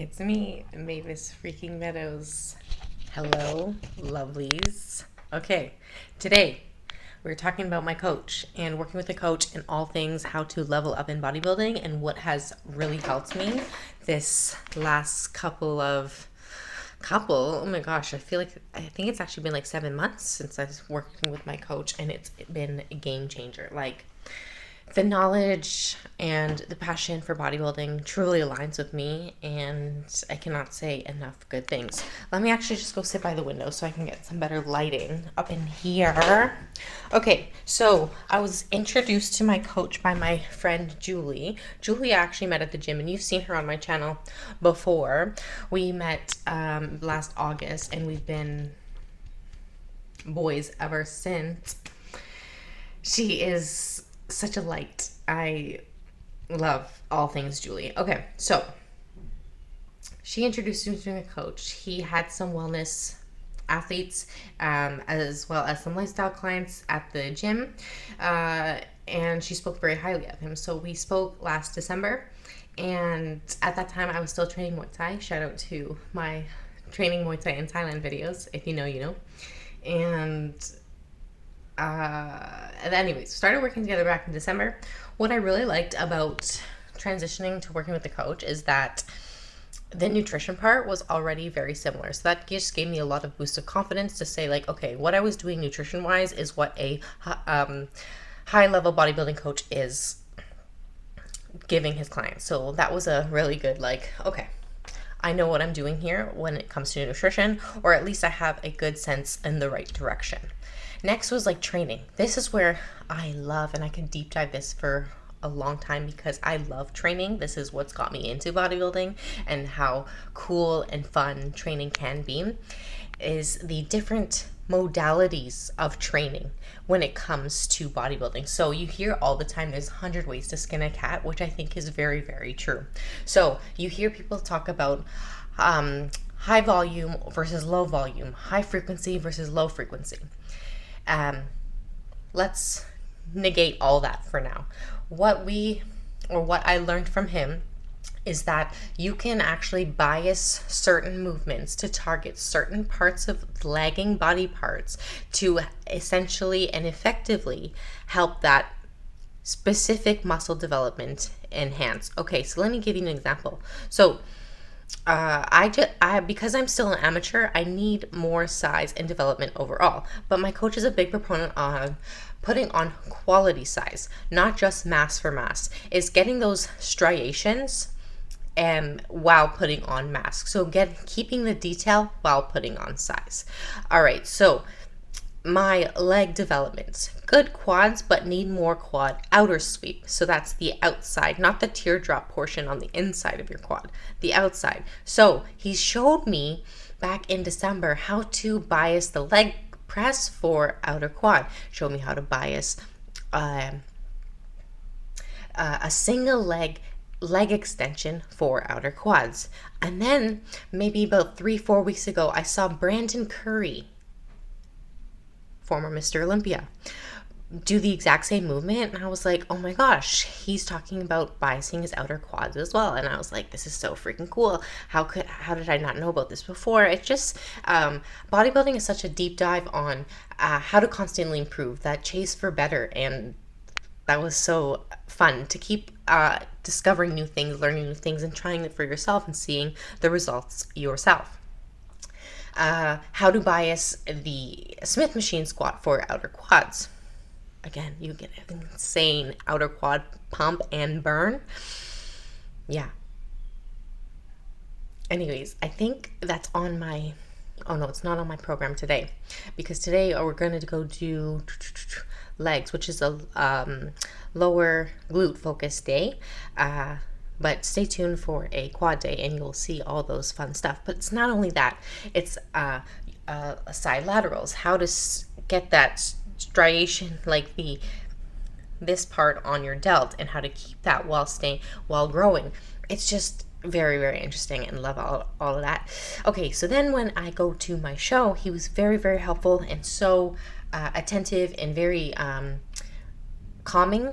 It's me, Mavis freaking Meadows. Hello, lovelies. Okay, today we're talking about my coach and working with a coach in all things how to level up in bodybuilding and what has really helped me this last oh my gosh, I think it's actually been like 7 months since I was working with my coach, and it's been a game changer. Like, the knowledge and the passion for bodybuilding truly aligns with me, and I cannot say enough good things. Let me actually just go sit by the window so I can get some better lighting up in here. Okay, so I was introduced to my coach by my friend Julie. Julie I actually met at the gym, and you've seen her on my channel before. We met last August, and we've been boys ever since. She is such a light. I love all things Julie. Okay, so she introduced me to a coach. He had some wellness athletes as well as some lifestyle clients at the gym, and she spoke very highly of him. So we spoke last December, and at that time I was still training Muay Thai. Shout out to my training Muay Thai in Thailand videos. If you know, you know. And anyways, started working together back in December. What I really liked about transitioning to working with the coach is that the nutrition part was already very similar. So that just gave me a lot of boost of confidence to say, like, okay, what I was doing nutrition wise is what a high level bodybuilding coach is giving his clients. So that was a really good, like, okay, I know what I'm doing here when it comes to nutrition, or at least I have a good sense in the right direction. Next was like training. This is where I love, and I can deep dive this for a long time because I love training. This is what's got me into bodybuilding and how cool and fun training can be, is the different modalities of training when it comes to bodybuilding. So you hear all the time there's 100 ways to skin a cat, which I think is very, very true. So you hear people talk about high volume versus low volume, high frequency versus low frequency. Let's negate all that for now. What I learned from him is that you can actually bias certain movements to target certain parts of lagging body parts to essentially and effectively help that specific muscle development enhance. Okay, so let me give you an example. So because I'm still an amateur, I need more size and development overall. But my coach is a big proponent on putting on quality size, not just mass for mass. Is getting those striations while putting on mass. So keeping the detail while putting on size. All right, so my leg developments, good quads, but need more quad outer sweep. So that's the outside, not the teardrop portion on the inside of your quad, the outside. So he showed me back in December how to bias the leg press for outer quad. Showed me how to bias a single leg extension for outer quads. And then maybe about 3-4 weeks ago, I saw Brandon Curry, former Mr. Olympia, do the exact same movement, and I was like, oh my gosh, he's talking about biasing his outer quads as well. And I was like, this is so freaking cool. How did I not know about this before? It's just bodybuilding is such a deep dive on how to constantly improve, that chase for better, and that was so fun to keep discovering new things, learning new things, and trying it for yourself and seeing the results yourself. How to bias the Smith machine squat for outer quads. Again, you get an insane outer quad pump and burn. Yeah. Anyways, I think that's on my, oh no, it's not on my program today, because today we're going to go do legs, which is a lower glute focused day. But stay tuned for a quad day and you'll see all those fun stuff. But it's not only that, it's side laterals, how to get that striation, like this part on your delt, and how to keep that while growing. It's just very, very interesting, and love all of that. Okay, so then when I go to my show, he was very, very helpful and so attentive and very calming,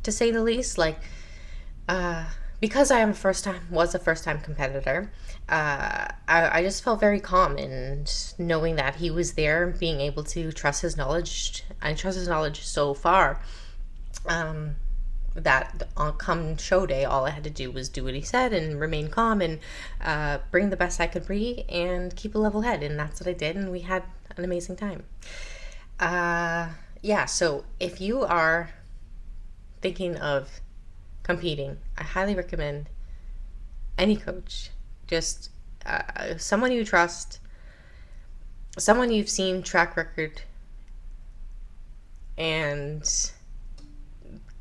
to say the least. Like, because I was a first time competitor, I just felt very calm, and knowing that he was there, being able to trust his knowledge. I trust his knowledge so far, that come show day, all I had to do was do what he said and remain calm and bring the best I could be and keep a level head. And that's what I did, and we had an amazing time. Yeah, so if you are thinking of competing, I highly recommend any coach. Just someone you trust, someone you've seen track record, and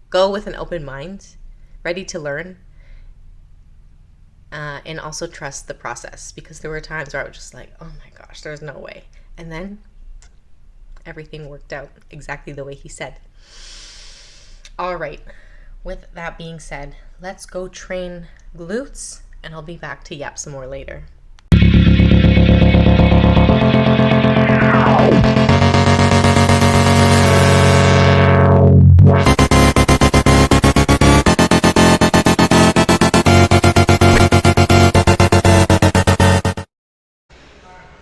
go with an open mind, ready to learn, and also trust the process, because there were times where I was just like, oh my gosh, there's no way. And then everything worked out exactly the way he said. All right, with that being said, let's go train glutes, and I'll be back to yap some more later.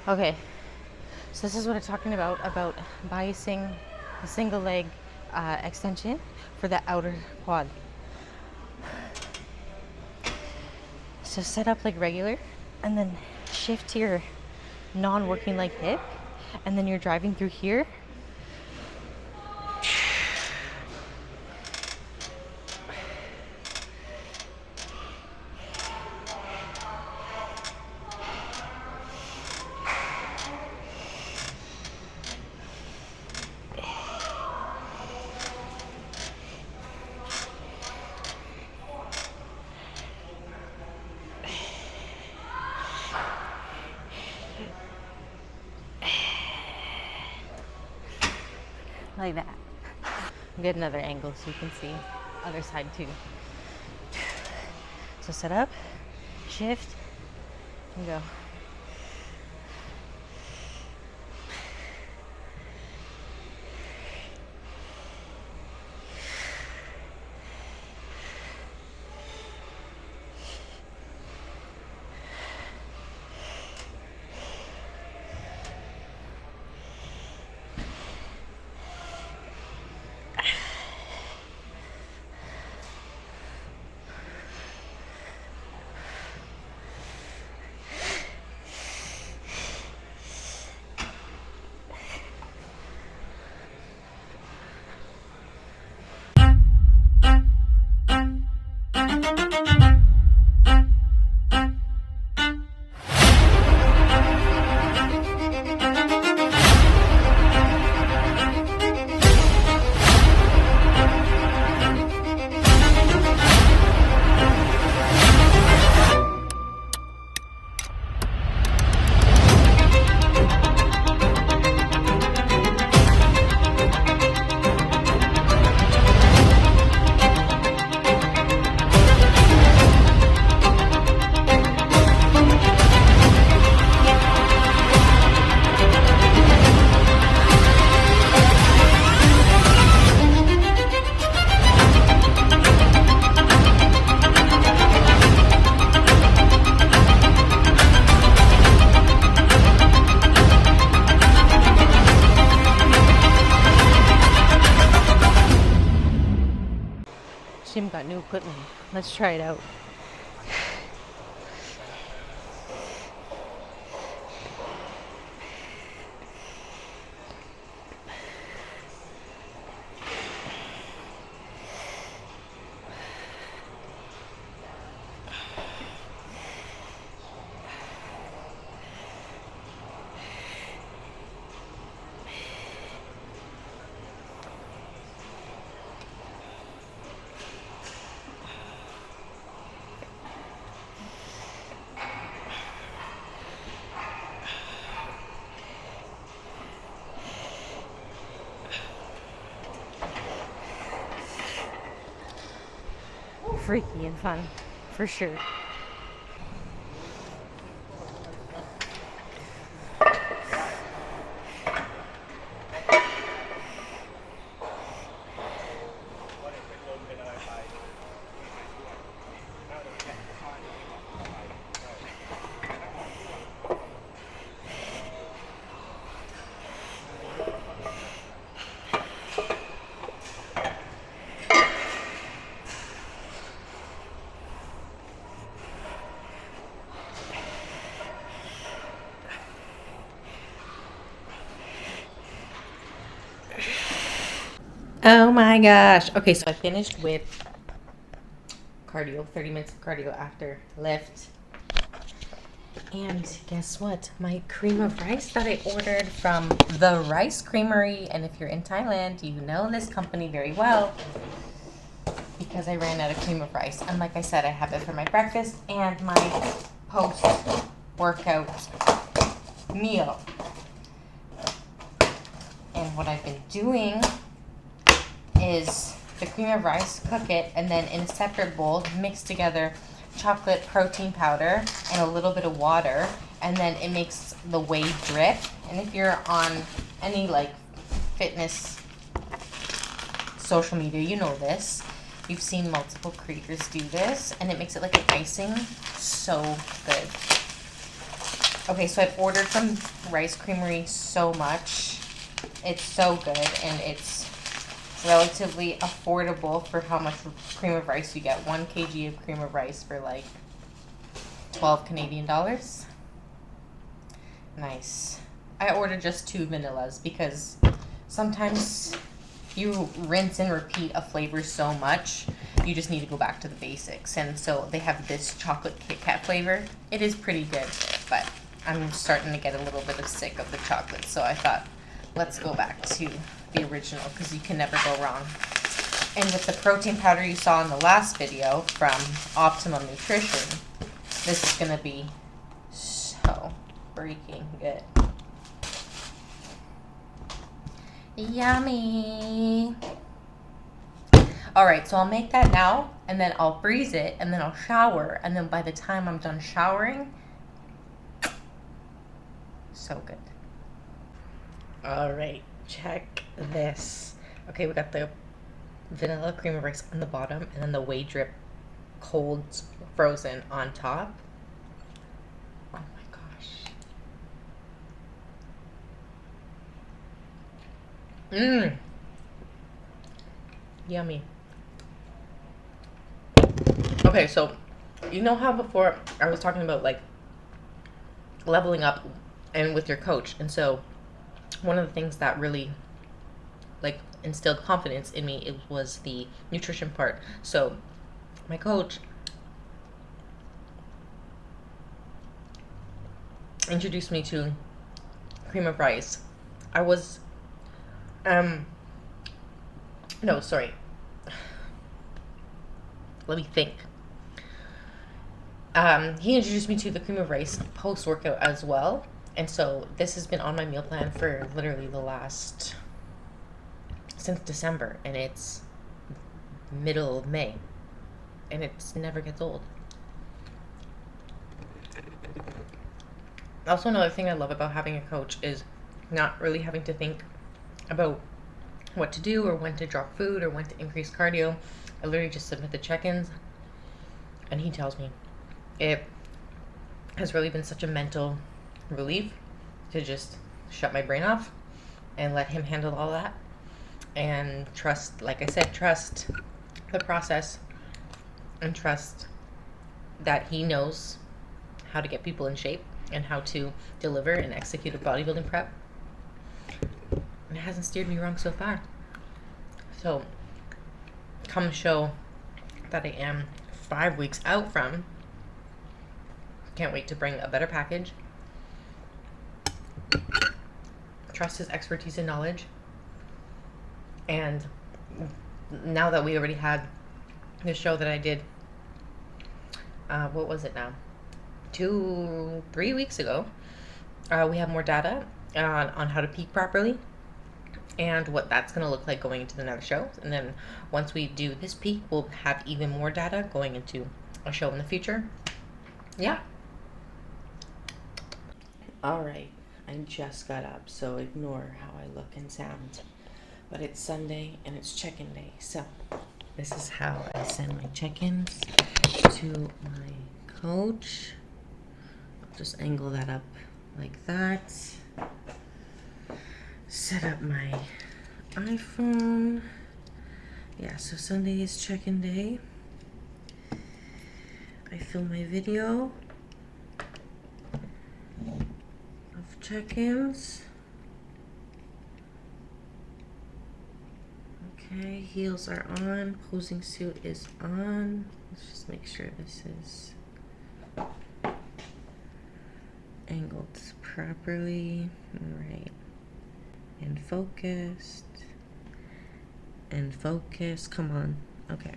Okay, so this is what I'm talking about biasing the single leg extension for the outer quad. So set up like regular, and then shift to your non-working leg hip, and then you're driving through here. Like that. Get another angle so you can see other side too. So set up, shift, and go. Jim got new equipment. Let's try it out. Freaky and fun, for sure. Oh my gosh. Okay, so I finished with cardio, 30 minutes of cardio after lift. And guess what? My cream of rice that I ordered from the Rice Creamery. And if you're in Thailand, you know this company very well because I ran out of cream of rice. And like I said, I have it for my breakfast and my post-workout meal. And what I've been doing is the cream of rice, cook it, and then in a separate bowl, mix together chocolate protein powder and a little bit of water, and then it makes the whey drip. And if you're on any like fitness social media, you know this. You've seen multiple creators do this, and it makes it like an icing. So good. Okay, so I've ordered from Rice Creamery so much. It's so good, and it's relatively affordable for how much cream of rice you get. 1 kg of cream of rice for like 12 Canadian dollars. Nice. I ordered just 2 vanillas because sometimes you rinse and repeat a flavor so much, you just need to go back to the basics. And so they have this chocolate Kit Kat flavor. It is pretty good, but I'm starting to get a little bit of sick of the chocolate, so I thought, let's go back to the original because you can never go wrong. And with the protein powder you saw in the last video from Optimum Nutrition, this is going to be so freaking good. Yummy. All right, so I'll make that now, and then I'll freeze it, and then I'll shower, and then by the time I'm done showering, so good. All right, check this. Okay, we got the vanilla cream of rice on the bottom, and then the whey drip cold frozen on top. Oh my gosh. Mmm. Yummy. Okay, so you know how before I was talking about like leveling up and with your coach, and so one of the things that really like instilled confidence in me, it was the nutrition part. So my coach introduced me to cream of rice. I was no, sorry, let me think. He introduced me to the cream of rice post-workout as well. And so this has been on my meal plan for literally since December, and it's middle of May, and it never gets old. Also, another thing I love about having a coach is not really having to think about what to do or when to drop food or when to increase cardio. I literally just submit the check-ins, and he tells me. It has really been such a mental relief to just shut my brain off and let him handle all that, and trust, like I said, trust the process and trust that he knows how to get people in shape and how to deliver and execute a bodybuilding prep. And it hasn't steered me wrong so far. So come show that I am 5 weeks out from, can't wait to bring a better package. Trust his expertise and knowledge. And now that we already had the show that I did, what was it now? 3 weeks ago, we have more data on how to peak properly and what that's going to look like going into the next show. And then once we do this peak, we'll have even more data going into a show in the future. Yeah. All right. I just got up, so ignore how I look and sound. But it's Sunday and it's check-in day. So this is how I send my check-ins to my coach. I'll just angle that up like that. Set up my iPhone. Yeah, so Sunday is check-in day. I film my video of check-ins. Okay, heels are on. Posing suit is on. Let's just make sure this is angled properly. All right. And focused. And focus. Come on. Okay.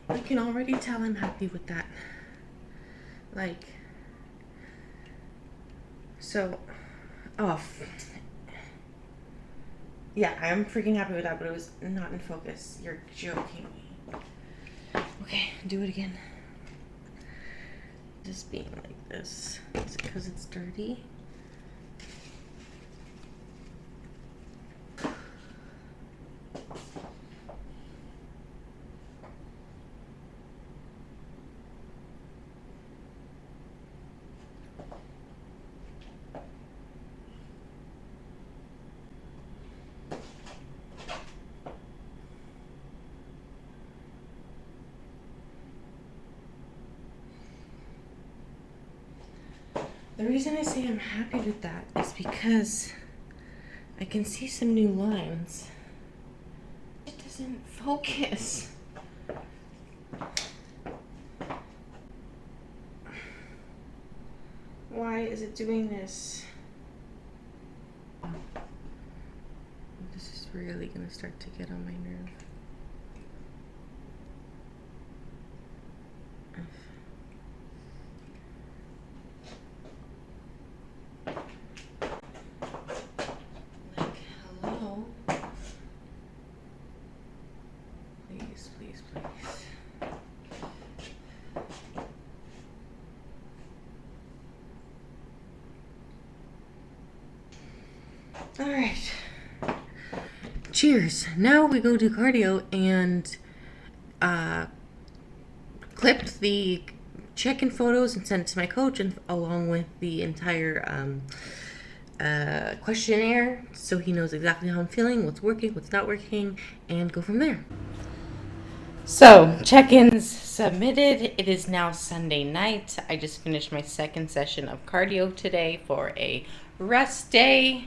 I can already tell I'm happy with that. Like, so, yeah, I'm freaking happy with that, but it was not in focus. You're joking me. Okay, do it again. Just being like this. Is it because it's dirty? The reason I say I'm happy with that is because I can see some new lines. It doesn't focus. Why is it doing this? This is really gonna start to get on my nerve. Please. All right. Cheers. Now we go to cardio and clipped the check-in photos and sent it to my coach, and along with the entire questionnaire, so he knows exactly how I'm feeling, what's working, what's not working, and go from there. So, check-ins submitted. It is now Sunday night. I just finished my second session of cardio today for a rest day.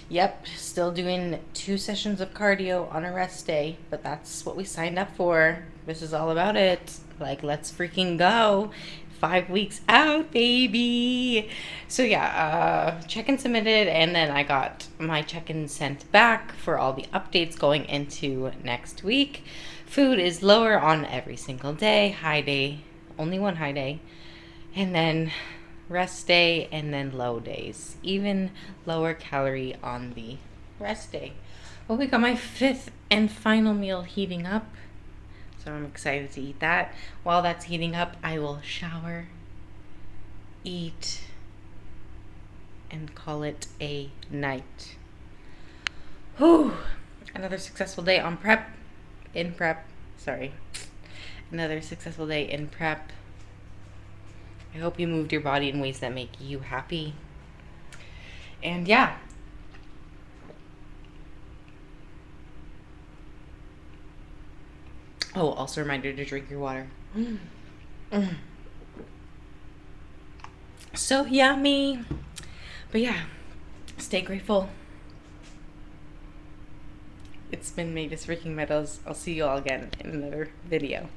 Yep, still doing 2 sessions of cardio on a rest day, but that's what we signed up for. This is all about it. Like, let's freaking go. 5 weeks out, baby. So yeah, check-in submitted, and then I got my check-in sent back for all the updates going into next week. Food is lower on every single day. High day, only one high day, and then rest day, and then low days. Even lower calorie on the rest day. Well, we got my 5th and final meal heating up, so I'm excited to eat that. While that's heating up, I will shower, eat, and call it a night. Whew. Another successful day on prep. Another successful day in prep. I hope you moved your body in ways that make you happy. And yeah. Oh, also a reminder to drink your water. So yummy. But yeah, stay grateful. It's been Mavis Freaking Meadows. I'll see you all again in another video.